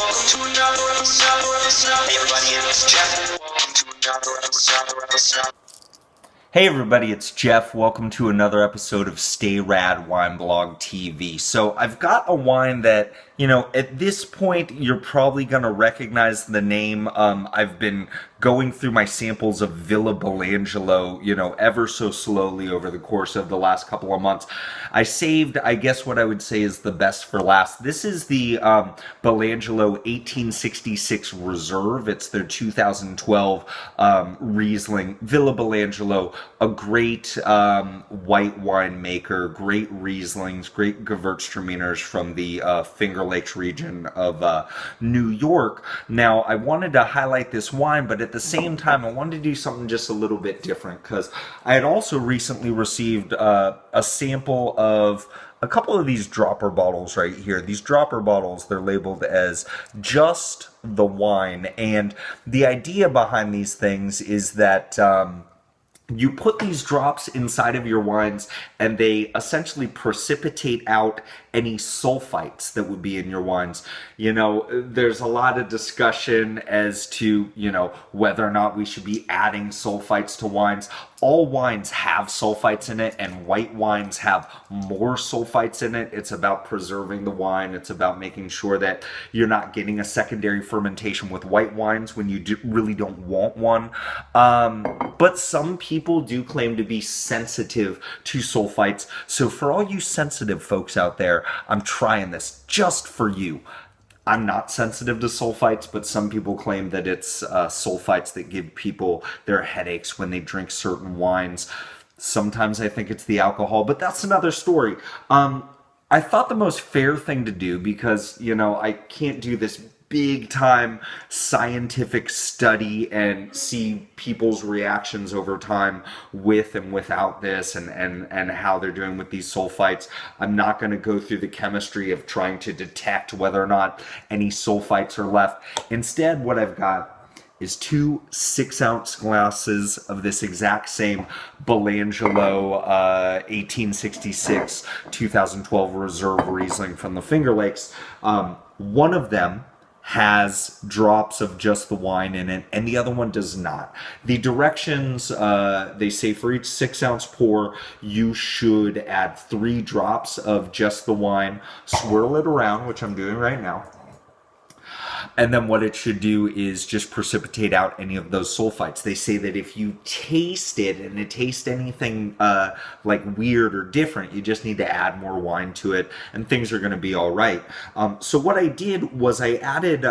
to another episode. Hey everybody, it's Jeff. Welcome to another episode. Hey everybody, it's Jeff. Welcome to another episode of Stay Rad Wine Blog TV. So I've got a wine that, at this point you're probably going to recognize the name. I've been going through my samples of Villa Belangelo, ever so slowly over the course of the last couple of months. I saved, I guess what I would say is the best for last. This is the Belangelo 1866 Reserve. It's their 2012 Riesling. Villa Belangelo, a great white wine maker, great Rieslings, great Gewürztraminers from the Finger Lakes region of New York. Now, I wanted to highlight this wine, but at the same time, I wanted to do something just a little bit different because I had also recently received a sample of a couple of these dropper bottles right here. These dropper bottles, they're labeled as just the wine. And the idea behind these things is that you put these drops inside of your wines and they essentially precipitate out any sulfites that would be in your wines. There's a lot of discussion as to, whether or not we should be adding sulfites to wines. All wines have sulfites in it, and white wines have more sulfites in it. It's about preserving the wine. It's about making sure that you're not getting a secondary fermentation with white wines when you really don't want one. But some people do claim to be sensitive to sulfites. So for all you sensitive folks out there, I'm trying this just for you. I'm not sensitive to sulfites, but some people claim that it's sulfites that give people their headaches when they drink certain wines. Sometimes I think it's the alcohol, but that's another story. I thought the most fair thing to do, because, I can't do this big time scientific study and see people's reactions over time with and without this and how they're doing with these sulfites. I'm not going to go through the chemistry of trying to detect whether or not any sulfites are left. Instead, what I've got is 2 6-ounce glasses of this exact same Belangelo 1866 2012 Reserve Riesling from the Finger Lakes. One of them has drops of just the wine in it, and the other one does not. The directions, they say for each 6-ounce pour, you should add 3 drops of just the wine, swirl it around, which I'm doing right now. And then what it should do is just precipitate out any of those sulfites. They say that if you taste it and it tastes anything like weird or different, you just need to add more wine to it and things are going to be all right. So what I did was I added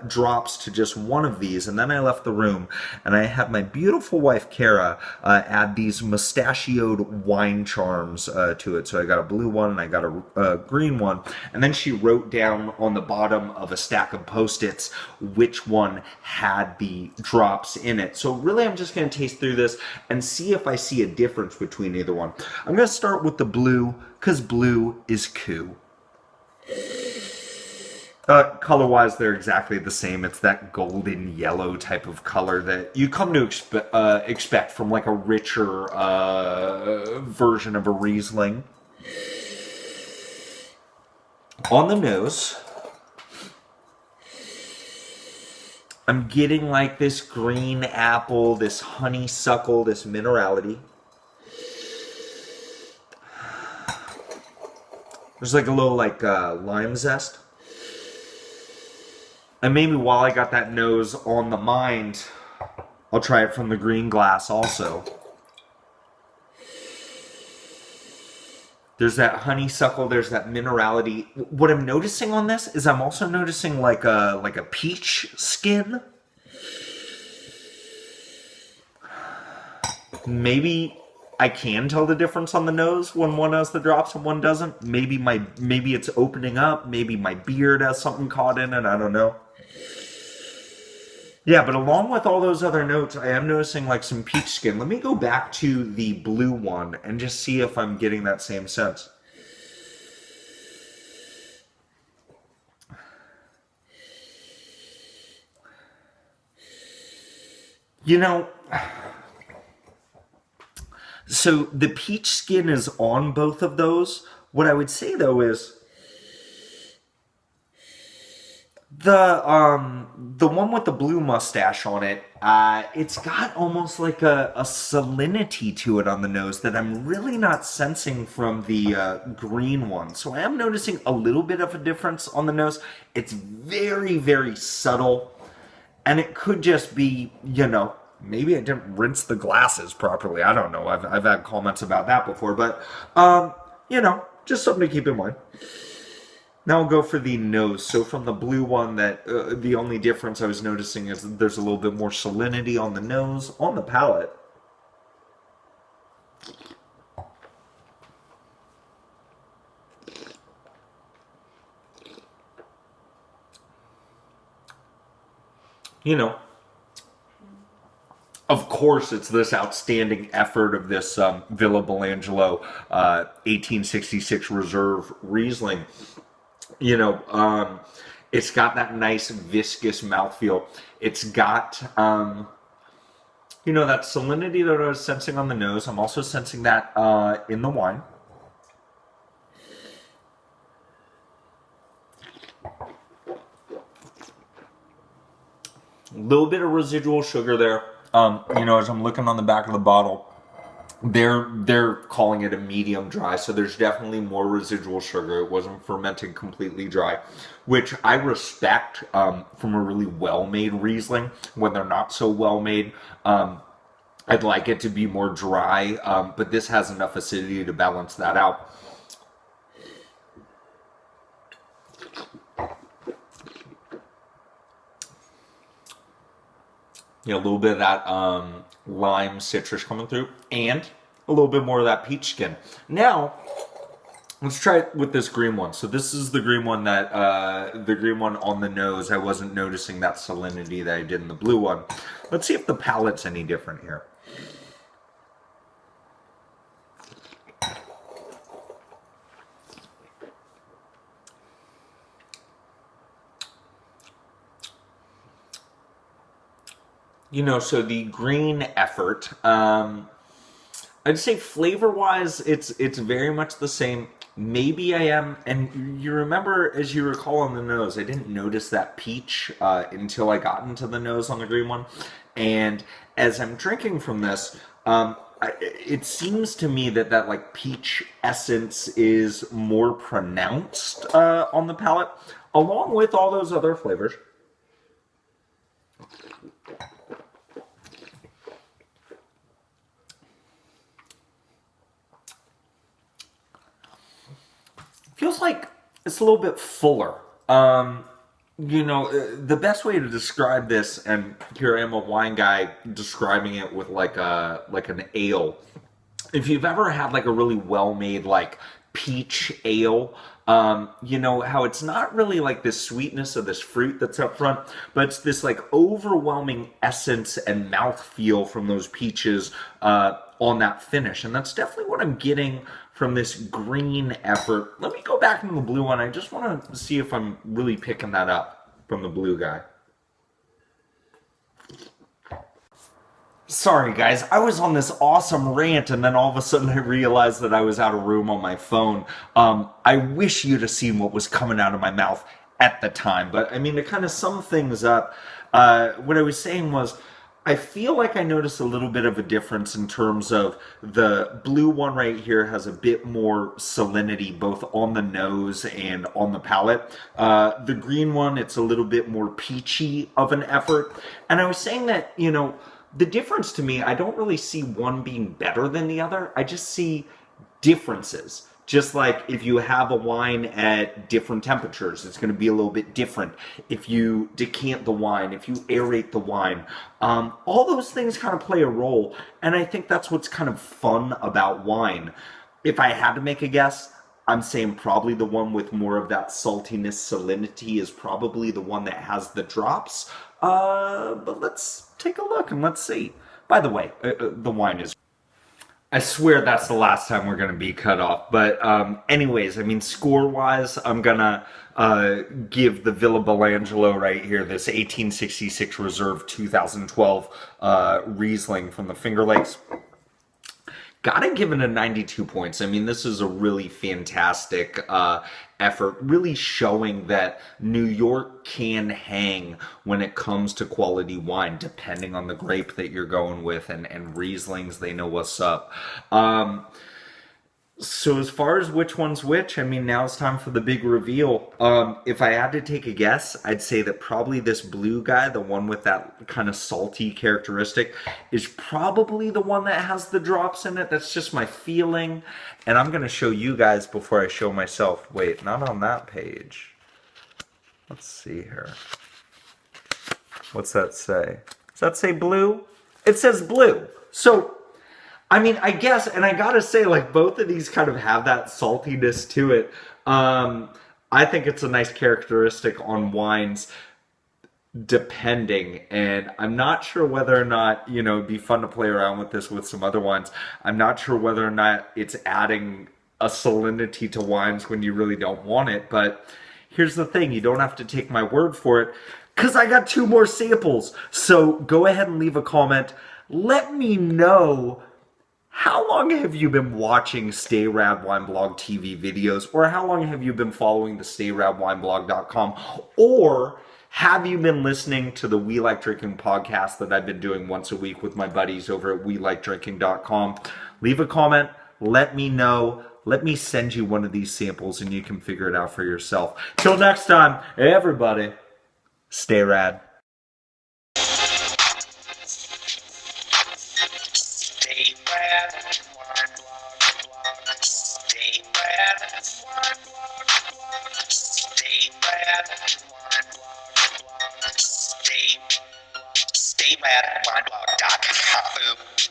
drops to just one of these, and then I left the room and I had my beautiful wife Kara add these mustachioed wine charms to it. So I got a blue one and I got a green one, and then she wrote down on the bottom of a stack of Post-its which one had the drops in it. So really I'm just going to taste through this and see if I see a difference between either one. I'm going to start with the blue because blue is cool. Color-wise, they're exactly the same. It's that golden yellow type of color that you come to expect from like a richer version of a Riesling. On the nose, I'm getting like this green apple, this honeysuckle, this minerality. There's like a little lime zest. And maybe while I got that nose on the mind, I'll try it from the green glass also. There's that honeysuckle, there's that minerality. What I'm noticing on this is I'm also noticing like a peach skin. Maybe I can tell the difference on the nose when one has the drops and one doesn't. Maybe it's opening up, maybe my beard has something caught in it, I don't know. Yeah, but along with all those other notes, I am noticing like some peach skin. Let me go back to the blue one and just see if I'm getting that same sense. So the peach skin is on both of those. What I would say though is The one with the blue mustache on it, it's got almost like a salinity to it on the nose that I'm really not sensing from the green one. So I am noticing a little bit of a difference on the nose. It's very, very subtle, and it could just be, maybe I didn't rinse the glasses properly. I don't know. I've had comments about that before, but just something to keep in mind. Now I'll go for the nose. So from the blue one, that the only difference I was noticing is that there's a little bit more salinity on the nose. On the palate, you know, of course, it's this outstanding effort of this Villa Belangelo 1866 Reserve Riesling. You know, it's got that nice viscous mouthfeel. It's got, that salinity that I was sensing on the nose. I'm also sensing that in the wine. A little bit of residual sugar there. As I'm looking on the back of the bottle, they're calling it a medium dry, so there's definitely more residual sugar. It wasn't fermented completely dry, which I respect from a really well-made Riesling. When they're not so well-made, I'd like it to be more dry, but this has enough acidity to balance that out. A little bit of that lime citrus coming through, and a little bit more of that peach skin. Now, let's try it with this green one. So this is the green one the green one on the nose. I wasn't noticing that salinity that I did in the blue one. Let's see if the palate's any different here. So the green effort, I'd say flavor-wise, it's very much the same. Maybe I am, and you remember, as you recall on the nose, I didn't notice that peach until I got into the nose on the green one. And as I'm drinking from this, it seems to me that like peach essence is more pronounced on the palate, along with all those other flavors. Feels like it's a little bit fuller. The best way to describe this, and here I am, a wine guy, describing it with like an ale. If you've ever had like a really well-made like peach ale, how it's not really like this sweetness of this fruit that's up front, but it's this like overwhelming essence and mouthfeel from those peaches on that finish. And that's definitely what I'm getting from this green effort. Let me go back into the blue one. I just want to see if I'm really picking that up from the blue guy. Sorry guys, I was on this awesome rant and then all of a sudden I realized that I was out of room on my phone. I wish you'd have seen what was coming out of my mouth at the time. But I mean, to kind of sum things up, what I was saying was, I feel like I noticed a little bit of a difference in terms of the blue one right here has a bit more salinity both on the nose and on the palate. The green one, it's a little bit more peachy of an effort. And I was saying that, the difference to me, I don't really see one being better than the other. I just see differences. Just like if you have a wine at different temperatures, it's going to be a little bit different. If you decant the wine, if you aerate the wine, all those things kind of play a role. And I think that's what's kind of fun about wine. If I had to make a guess, I'm saying probably the one with more of that saltiness, salinity is probably the one that has the drops. But let's take a look and let's see. By the way, the wine is... I swear that's the last time we're going to be cut off. But anyways, I mean, score-wise, I'm going to give the Villa Belangelo right here, this 1866 Reserve 2012 Riesling from the Finger Lakes. Gotta give it a 92 points. I mean, this is a really fantastic effort, really showing that New York can hang when it comes to quality wine, depending on the grape that you're going with, and Rieslings, they know what's up. So as far as which one's which, I mean, now it's time for the big reveal. If I had to take a guess, I'd say that probably this blue guy, the one with that kind of salty characteristic, is probably the one that has the drops in it. That's just my feeling. And I'm going to show you guys before I show myself. Wait, not on that page. Let's see here. What's that say? Does that say blue? It says blue. So I mean, I guess, and I gotta say, like, both of these kind of have that saltiness to it. I think it's a nice characteristic on wines, depending, and I'm not sure whether or not, it'd be fun to play around with this with some other wines. I'm not sure whether or not it's adding a salinity to wines when you really don't want it, but here's the thing, you don't have to take my word for it, because I got 2 more samples. So go ahead and leave a comment. Let me know, how long have you been watching Stay Rad Wine Blog TV videos? Or how long have you been following the StayRadWineblog.com? Or have you been listening to the We Like Drinking podcast that I've been doing once a week with my buddies over at WeLikeDrinking.com? Leave a comment. Let me know. Let me send you one of these samples and you can figure it out for yourself. Till next time, everybody, stay rad. Stay rad, wine blog. Stay rad, wine blog. Stay rad, wine blog. Stay rad, wineblog.com.